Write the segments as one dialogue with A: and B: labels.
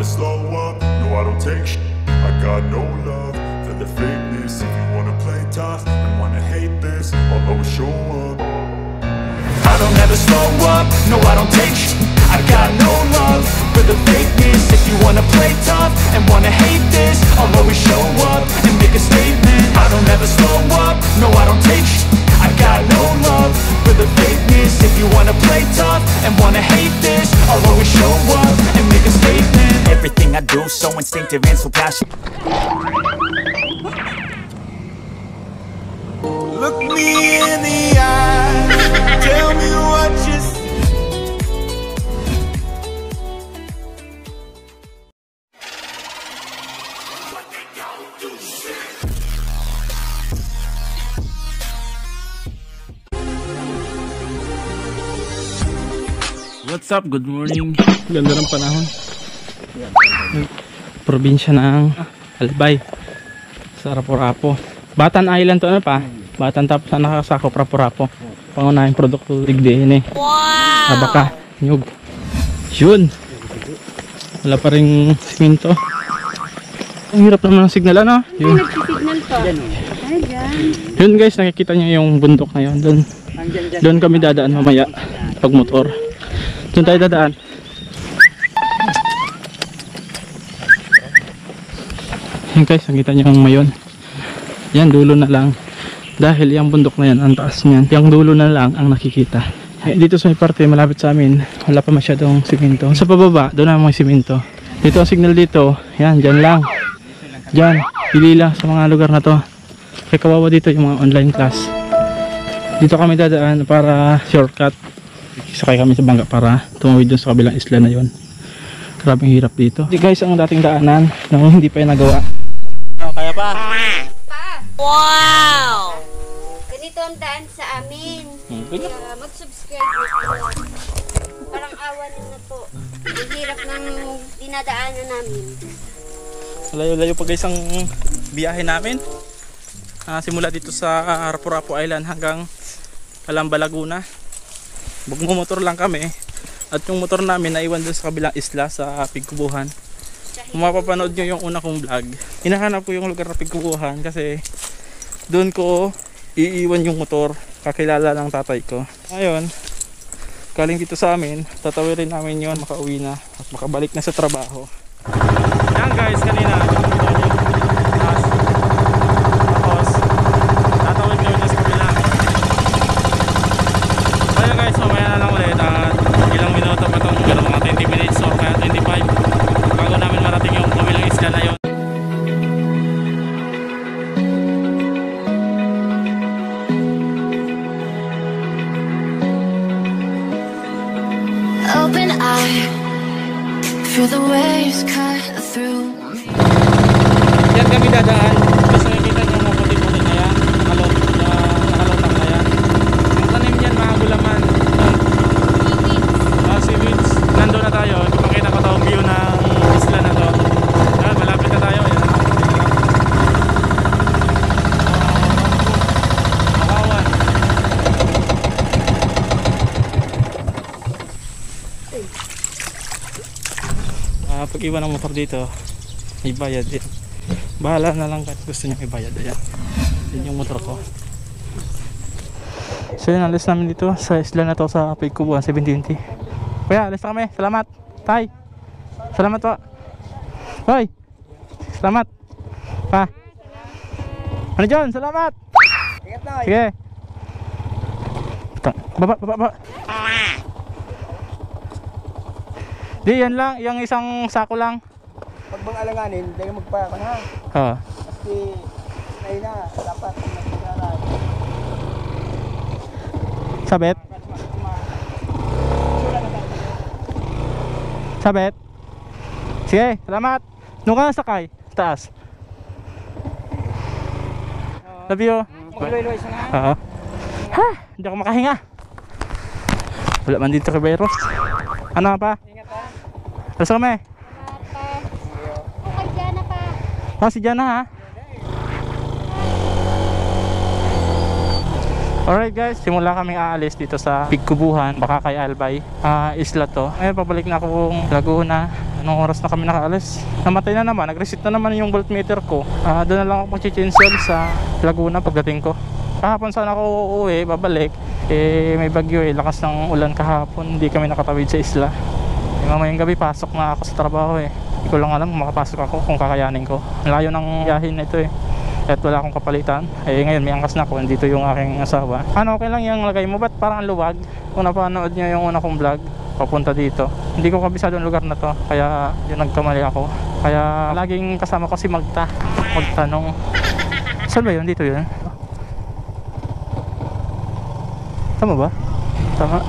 A: slow up, no I don't take shit. I got no love for the fakeness. If you wanna play tough and wanna hate this, I'll always show up. I don't ever slow up, no I don't take shit. I got no love for the fakeness. If you wanna play tough and wanna hate this, I'll always show up and make a statement. I don't ever slow up, no I don't take shit. I got no love for the fakeness. If you wanna play tough and wanna hate this, I'll always show up and make a statement. Everything I do so instinctive and so passionate. Look me in the eye, tell me what you see.
B: What's up? Good morning. Ganda ng panahon. Probinsya ng Albay sa Rapu-Rapu. Batan Island to, ano pa? Batan, tapos na nakasakop Rapu-Rapu. Pangunahing produkto digdihin eh. Wow! Abaka, nyug. Yun. Wala pa rin siminto. Ang hirap naman ng signal, ano? Yun. Yun guys, nakikita nyo yung bundok na yun. Doon kami dadaan mamaya pag motor. Doon tayo dadaan. Yan guys, nakita nyo yung mayon. Yan, dulo na lang. Dahil yung bundok na yan, ang taas niyan. Yung dulo na lang ang nakikita. Dito sa may parte, malapit sa amin, wala pa masyadong siminto. Sa pababa, doon na may siminto. Dito ang signal dito. Yan, dyan lang. Dyan, pili lang sa mga lugar na to. Kaya kawawa dito yung mga online class. Dito kami dadaan para shortcut. Sakay kami sa bangka para tumawid dun sa kabilang isla na yon. Grabing hirap dito. Di guys, ang dating daanan nang hindi pa yung nagawa. Oh, kaya pa?
C: Wow! Ganito ang daan sa amin. Mag-subscribe na. Parang awa na po. Ang hirap ng dinadaanan namin.
B: Layo-layo pa guys ang biyahe namin. Simula dito sa Rapu-Rapu Island hanggang Calamba, Laguna. Magmumotor lang kami at yung motor namin naiwan dun sa kabilang isla sa Pigkubuhan. Kung mapapanood nyo yung una kong vlog, hinahanap ko yung lugar na Pigkubuhan kasi dun ko iiwan yung motor, kakilala ng tatay ko. Ngayon, galing dito sa amin, tatawirin namin yon, makauwi na at makabalik na sa trabaho. Yan guys, kanina tapos tatawid kami na sa kabila. Kaya guys, mamaya na lang ulit at ilang minuto pa itong mga 20 minutes o kaya 25 bago namin marating yung kabilang isla na yun.
D: Open eye, feel the waves cut through me.
B: Yan kami dadaan. Kasi nakikita nyo mga puti-puti na yan, nakalotang na yan. Ang tanim yan, mga gulaman. Seaweeds. Nandun na tayo, ipapakita ko tawang view ng isla na to. Yan, malapit na tayo. Yan. Makawan. Pag iwan ng motor dito, may bayad din. Bahala na lang kahit gusto niya ibayad. Ayan. Yan yung motor ko. So yun, alis namin dito sa isla na to sa Pigkubuhan, 720. Kuya, alis na kami. Salamat. Tay. Salamat po. Hoy. Salamat. Pa. Ano dyan? Salamat. Sige. Baba. Di, yan lang. Yung isang sako lang.
E: Pag bang alanganin, dahil magpaka na.
B: Oo.
E: Kasi sinay na, dapat magpagaran.
B: Sabit? Sabit? Sige, salamat. Doon ka na sakay. Taas. Love you.
E: Mag-iloy-iloy siya na.
B: Oo. Ha! Hindi ako makahinga. Wala man dito kay Beros. Ano pa?
E: Ingat ha.
B: Alas kami.
C: Okay, Jana pa.
B: Si Jana ha. Alright guys, simula kaming aalis dito sa Pigkubuhan, baka kay Albay. Isla to. Ngayon pabalik na akong Laguna. Anong oras na kami nakaalis? Namatay na naman, nag-reset na naman yung voltmeter ko. Doon na lang ako mag-chincel sa Laguna pagdating ko. Kahapon sana ako uuwi, babalik. May bagyo lakas ng ulan kahapon. Hindi kami nakatawid sa isla. Mamayang gabi pasok na ako sa trabaho Hindi ko lang alam makapasok ako kung kakayanin ko. Layo ng biyahin na ito At wala akong kapalitan. Ngayon may angkas na ako, nandito yung aking asawa. Okay lang yung lagay mo, ba't parang luwag? Kung napanood niya yung una kong vlog papunta dito, hindi ko kabisado yung lugar na to, kaya yun nagkamali ako. Kaya laging kasama ko si Magta magtanong, saan ba yun? Dito yun? Tama ba? Tama.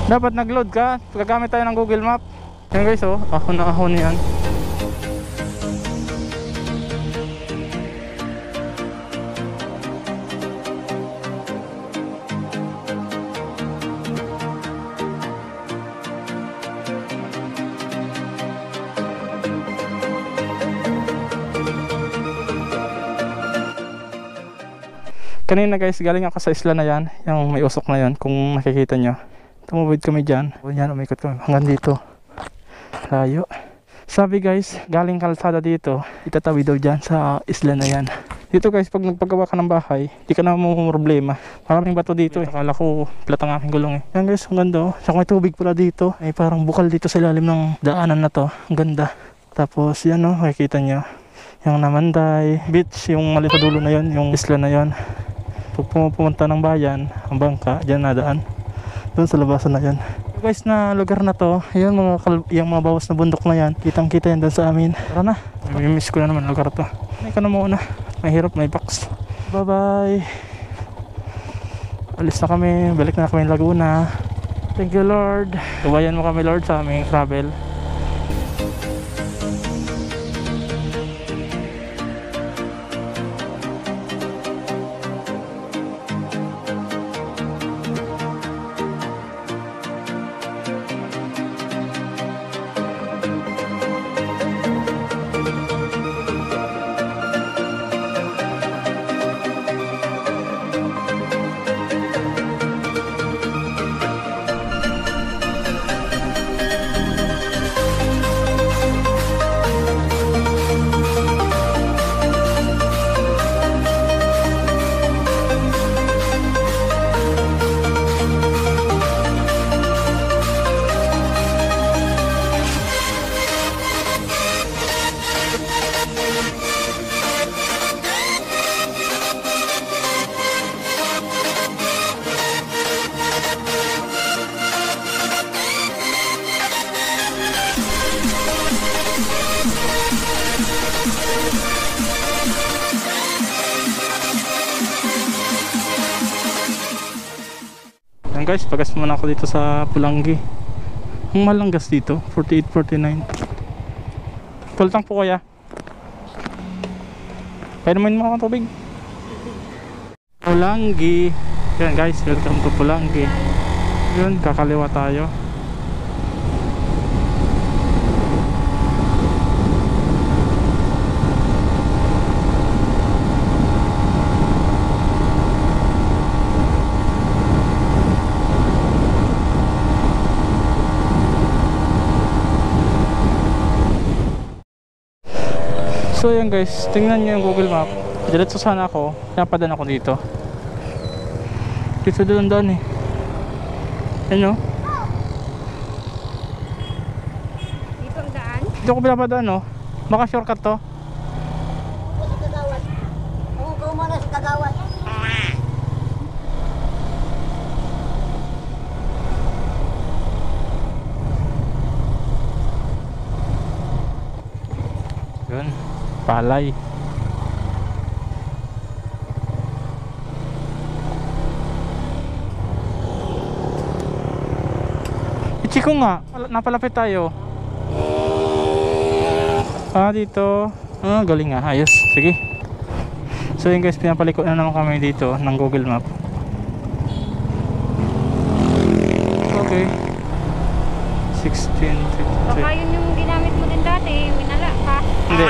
B: Dapat nag-load ka, gagamit tayo ng Google Map. Yan guys, ahon na ahon yan. Kanina guys, galing ako sa isla na yan, yung may usok na yan, kung nakikita nyo. Tumawid kami dyan. Yan, umikot kami hanggang dito. Layo. Sabi guys, galing kalsada dito, itatawid daw dyan sa isla na yan. Dito guys, pag nagpagawa ka ng bahay, di ka na problema. Maraming bato dito Akala ko flat ang aking gulong Yan guys, ang ganda Saka may tubig pala dito. May parang bukal dito sa ilalim ng daanan na to. Ang ganda. Tapos yan makikita nyo. Yung Namanday Beach, yung mali sa dulo na yon, yung isla na yon. Pag pumunta ng bayan, ang bangka, dyan nadaan. Doon sa labasan na yan. Guys, na lugar na to, yun yung mga bawas na bundok na yan. Kitang kita yan doon sa amin. Tara na, miss ko na naman lugar to. May ka na muna, may hirap, may box. Bye bye. Alis na kami, balik na kami Laguna. Thank you Lord. Gabayan mo kami Lord sa aming travel. Guys, pagas muna ako dito sa Pulangi. Ang mahal lang gas dito, 48.49. Full tank po kaya. Kaya naman mga tubig. Pulangi. Yan guys, welcome to Pulangi. Yun, kakaliwa tayo. So yan guys, tingnan nyo yung Google Map. Diretso sana ako, napadan ako dito. Dito doon Yan
C: Dito ang daan?
B: Dito ko pinapadaan Baka shortcut to.
E: Sa Kagawad. Umupo muna sa Kagawad.
B: Yun, palay. Ichiko nga, napalapit tayo. Dito. Galing nga, ayos, sige. So yun guys, pinapaliko na naman kami dito ng Google Map. Okay. 16.
C: Baka yun yung ginamit mo din dati, winala ka.
B: Hindi.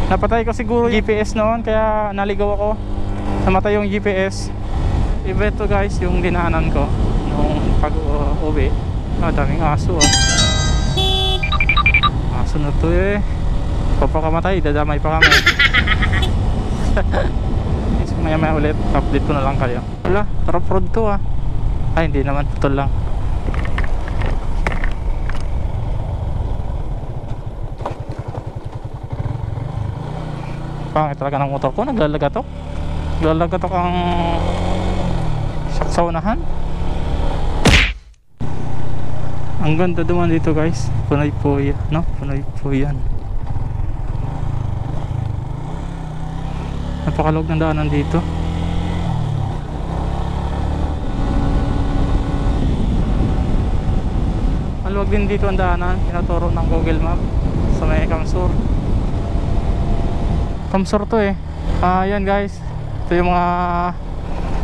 B: Napatay ko siguro GPS noon, kaya naligaw ako. Namatay yung GPS. Iba ito guys, yung dinaanan ko nung pag-uwi. Daming aso Aso sunod to eh. Papakamatay, dadamay pa kami. Maya maya ulit, update ko na lang kayo. Wala, rough road to ah. Ay hindi naman, putol lang. Pangit talaga ng motor ko, naglalagatok. Naglalagatok ang sa unahan. Ang ganda duman dito guys. Punay po yan, no? Punay po yan. Napakaluwag ng daanan dito. Maluwag din dito ang daanan. Tinuturo ng Google Map sa may Kamsur. Kamsur to eh. Yan guys. Ito yung mga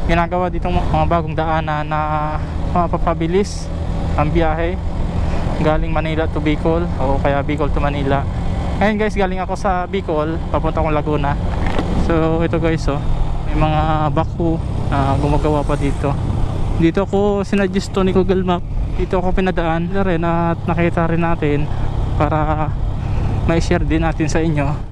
B: ginagawa dito, mga bagong daanan na mapapabilis ang biyahe galing Manila to Bicol o kaya Bicol to Manila. Ngayon guys, galing ako sa Bicol, papunta akong Laguna. So ito guys, oh, may mga backhoe na gumagawa pa dito. Dito ako sinadjust to ni Google Map. Dito ako pinadaan na rin at nakita rin natin para may share din natin sa inyo.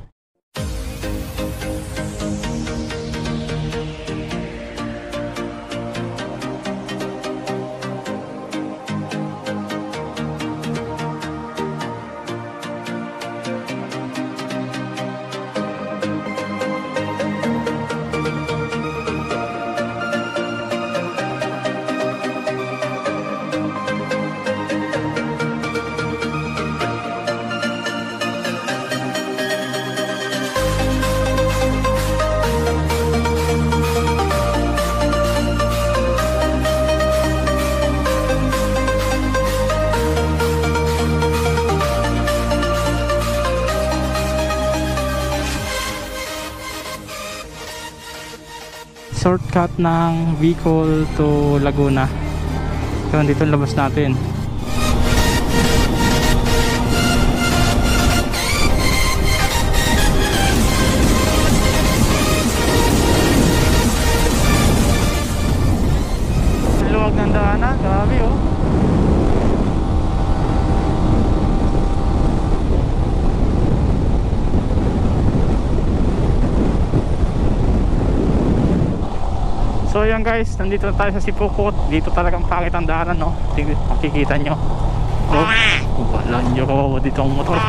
B: Shortcut ng Bicol to Laguna. Kaya dito labas natin. Luwag ng daanan, grabe oh. So yan guys, nandito na tayo sa Sipokot. Dito talagang pangit ang daanan, no? Makikita nyo. Wala nyo ko dito ang motor.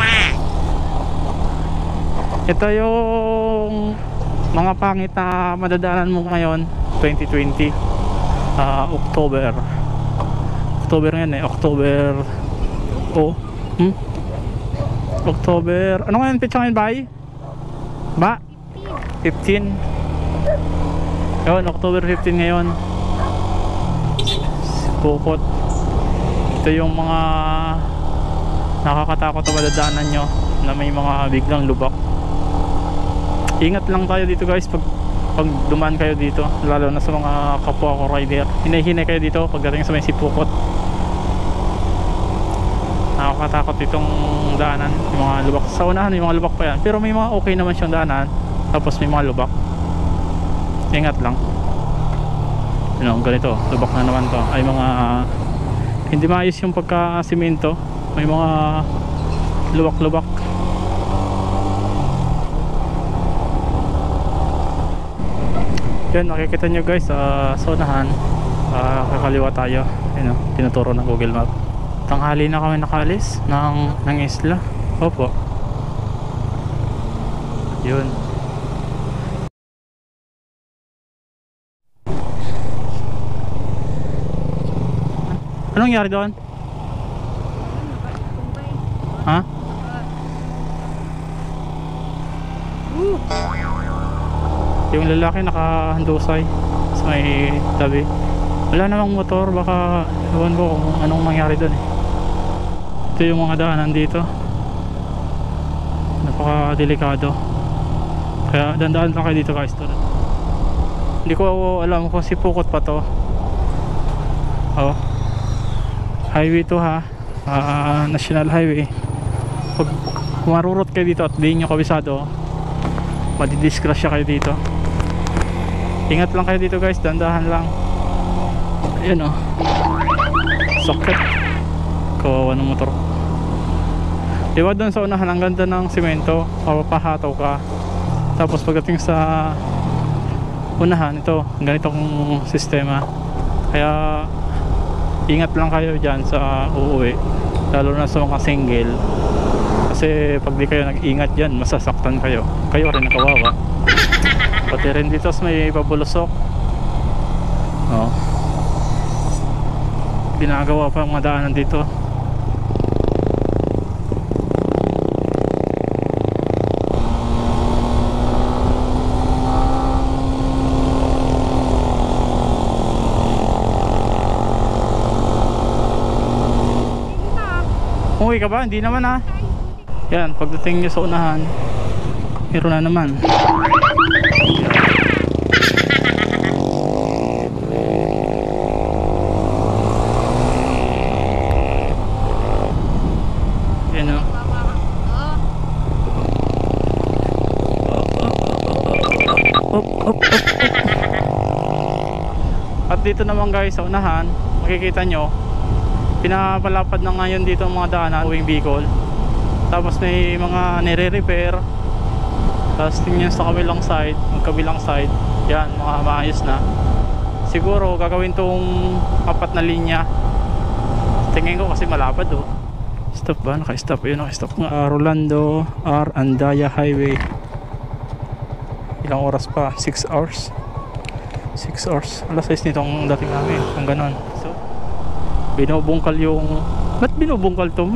B: Ito yung mga pangit na madadaanan mo ngayon 2020 October ngayon eh. October ano ngayon pitsa ngayon ba? 15 yun, October 15 ngayon. Sipokot. Ito yung mga nakakatakot na madadaanan nyo na may mga biglang lubak. Ingat lang tayo dito guys pag dumaan kayo dito, lalo na sa mga kapwa ko rider. Hinahinay kayo dito pagdating sa may Sipokot. Nakakatakot itong daanan, yung mga lubak. Sa unahan may mga lubak pa yan, pero may mga okay naman siyang daanan. Tapos may mga lubak. Ingat lang. Ganito, lubak na naman to. Ay mga hindi maayos yung pagka-simento. May mga lubak-lubak. Yan, makikita nyo guys sa sonahan. Kakaliwa tayo. Yun, tinuturo ng Google Map. Tanghali na kami nakaalis ng isla. Opo. Yun. Anong nangyari doon? Ha? Yung lalaki nakahandusay sa may tabi. Wala namang motor, baka ewan ko kung anong nangyari doon eh. Ito yung mga daanan dito. Napaka-delikado. Kaya dandaan lang kayo dito guys. Hindi ko alam kung Sipokot pa to. Oh. Highway to ha, national highway. Pag marurot kayo dito at di nyo kabisado, madidisgrasya kayo dito. Ingat lang kayo dito guys, dandahan lang. Ayan o, sakit. Kawawa ng motor. Diba doon sa unahan, ang ganda ng simento, papahataw ka. Tapos pagdating sa unahan, ito, ganitong sistema. Kaya ingat lang kayo dyan sa uuwi, lalo na sa mga single. Kasi pag di kayo nag-ingat dyan, masasaktan kayo. Kayo rin nakawawa. Pati rin dito may pabulusok. Oh. Ginagawa pa ang madaanan dito. Umuwi ka ba? Hindi naman ha. Yan, pagdating nyo sa unahan, meron na naman. Yan o. At dito naman guys sa unahan, makikita nyo, pinapalapad na ngayon dito ang mga daanan uwing Bicol. Tapos may mga nire-repair. Tapos tingnan sa kabilang side, magkabilang side, yan, mga maayos na. Siguro gagawin tong 4 na linya. Tingin ko kasi malapad oh. Stop ba? Naka-stop. Yun, naka-stop nga. Rolando R. Andaya Highway. Ilang oras pa? 6 hours. 6 hours. Alas 6 nitong dating namin. Kung ganon. So, binubungkal yung... Ba't binubungkal to?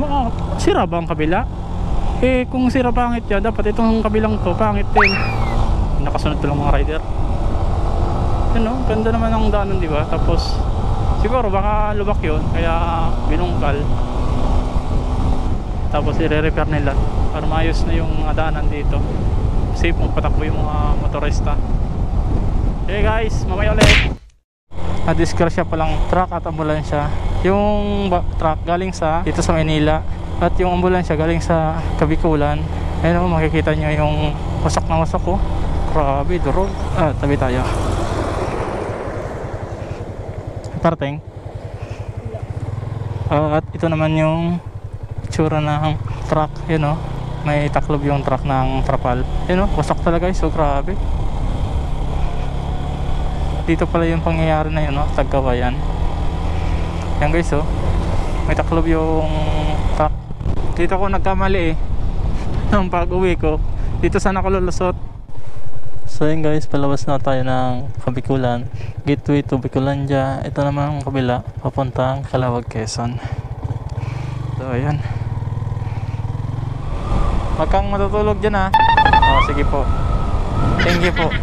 B: Sira ba ang kabila? Eh kung sira pangit yan, dapat itong kabilang to pangit din. Nakasunod to lang mga rider. Ano, ganda naman ang daanan, di ba? Tapos siguro baka lubak yun, kaya binungkal. Tapos i-repair nila para maayos na yung mga daanan dito. Safe magpatakbo yung mga motorista. Okay guys, mamaya ulit. Na-disgrasya palang truck at ambulansya. Yung truck galing sa dito sa Manila at yung ambulansya galing sa Kabikulan. Ayun o, makikita nyo yung wasak na wasak ko. Grabe, durog. Tabi tayo. Parating. At ito naman yung itsura ng truck. Yun o, may taklob yung truck ng trapal. Yun o, wasak talaga guys. So grabe. Dito pala yung pangyayari na yun, no? Tagkawayan. Yan guys, oh. May taklob yung truck. Dito ko nagkamali eh. Nung pag-uwi ko, dito sana ako lulusot. So yun guys, palabas na tayo ng Kabikulan. Gateway to Bicolandia. Ito naman ang kabila, papuntang Calawag, Quezon. So ayan. Wag kang matutulog dyan ha. Oh, sige po. Thank you po.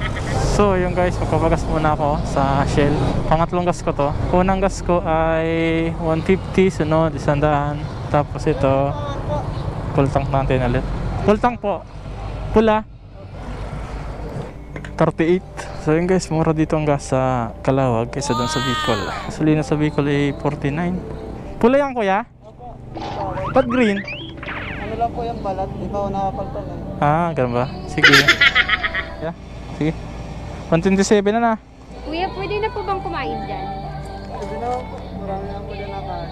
B: So yun guys, magpapagas muna ako sa Shell. Pangatlong gas ko to. Unang gas ko ay 150, sunod 100. Tapos ito, full tank natin ulit. Full tank po. Pula 38. So yun guys, mura dito ang gas sa Calawag kaysa doon sa Bicol. Gasolina sa Bicol ay 49. Pula yan kuya? Ba't green?
E: Ano lang po yung balat, di ba nakapaltan eh.
B: Ganun ba? Sige. Yeah, sige. 127 na.
C: Kuya, pwede na po bang kumain dyan?
E: Sabi na po, marami na po dyan nakain.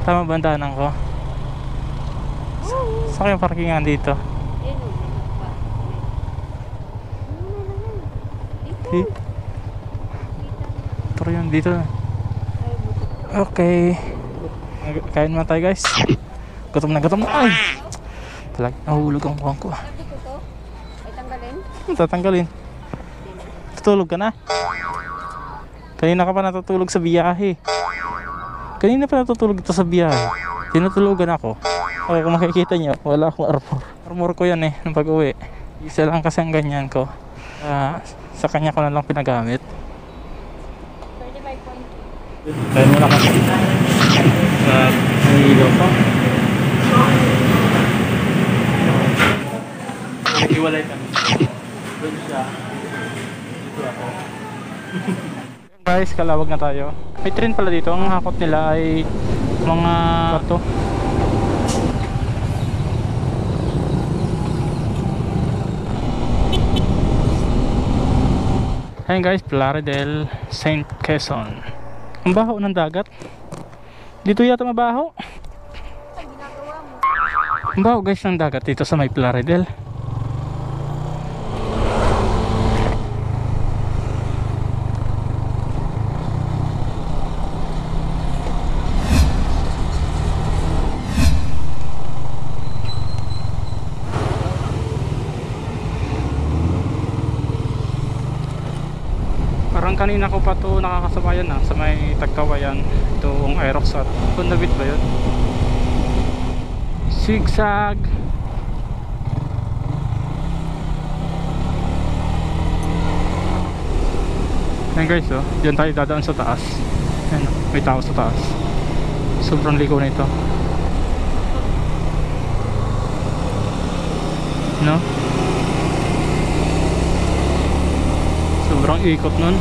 B: Tama ba ang daanan ko? Saan yung parkingan dito?
C: Yan o.
B: Dito. Pero yun, dito. Okay. Kain muna tayo guys. Gutom na gutom na. Ay! Talag, nahulog ang mukhang ko.
C: Sabi ko to, ay tanggalin.
B: Tatanggalin. Tutulog ka na. Kanina ka pa natutulog sa biyahe. Kanina pa natutulog ito sa biyahe. Tinutulogan ako. Okay, kung makikita nyo, wala akong armor. Armor ko yan eh, nung pag-uwi. Isa lang kasi ang ganyan ko. Sa kanya ko na lang pinagamit.
C: 35.2.
B: Kaya muna kasi. At nahihilo pa. Iwalay kami. Doon siya. Dito ako. Guys, Calawag na tayo. May train pala dito. Ang hakot nila ay mga bato. Ayan guys, Plaridel, St. Quezon. Ang baho ng dagat. Dito yata mabaho.
C: Ay, ginagawa
B: Ang baho guys ng dagat dito sa may Plaridel. Parang kanina ko pa to nakakasabayan na sa may Tagkawayan, itong Aerox at Kundabit ba yun? Zigzag. Ayan guys, oh, diyan tayo dadaan sa taas. Ayan, may tao sa taas. Sobrang ligo na ito, no? Sobrang ikot nun.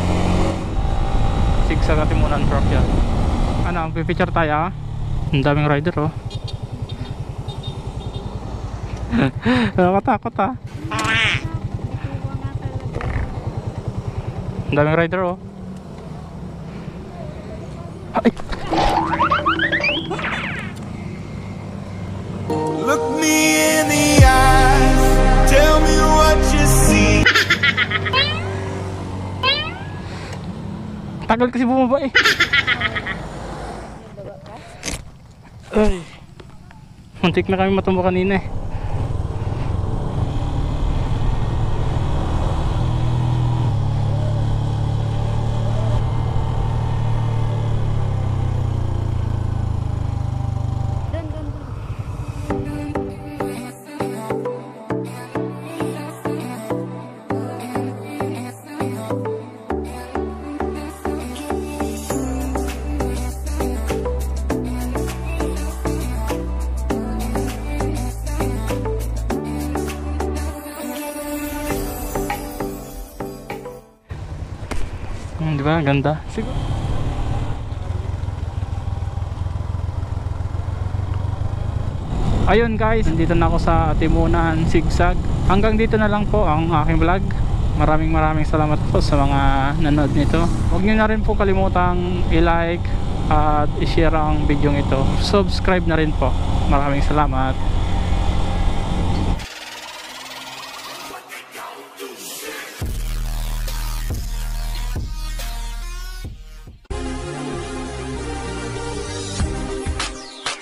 B: Zigzag at Timunan Park yan. Ano, pipicture tayo ah. Ang daming rider oh. Nakatakot ah. Ang daming rider oh. Ay!
A: Look me in the eyes, tell me what you see.
B: Tagal kasi bumaba eh. Ay. Muntik na kami matumba kanina eh. Di ba? Ganda. Siguro. Ayun guys, nandito na ako sa Timunan Zigzag. Hanggang dito na lang po ang aking vlog. Maraming salamat po sa mga nanood nito. Huwag nyo na rin po kalimutang i-like at i-share ang video ito. Subscribe na rin po. Maraming salamat.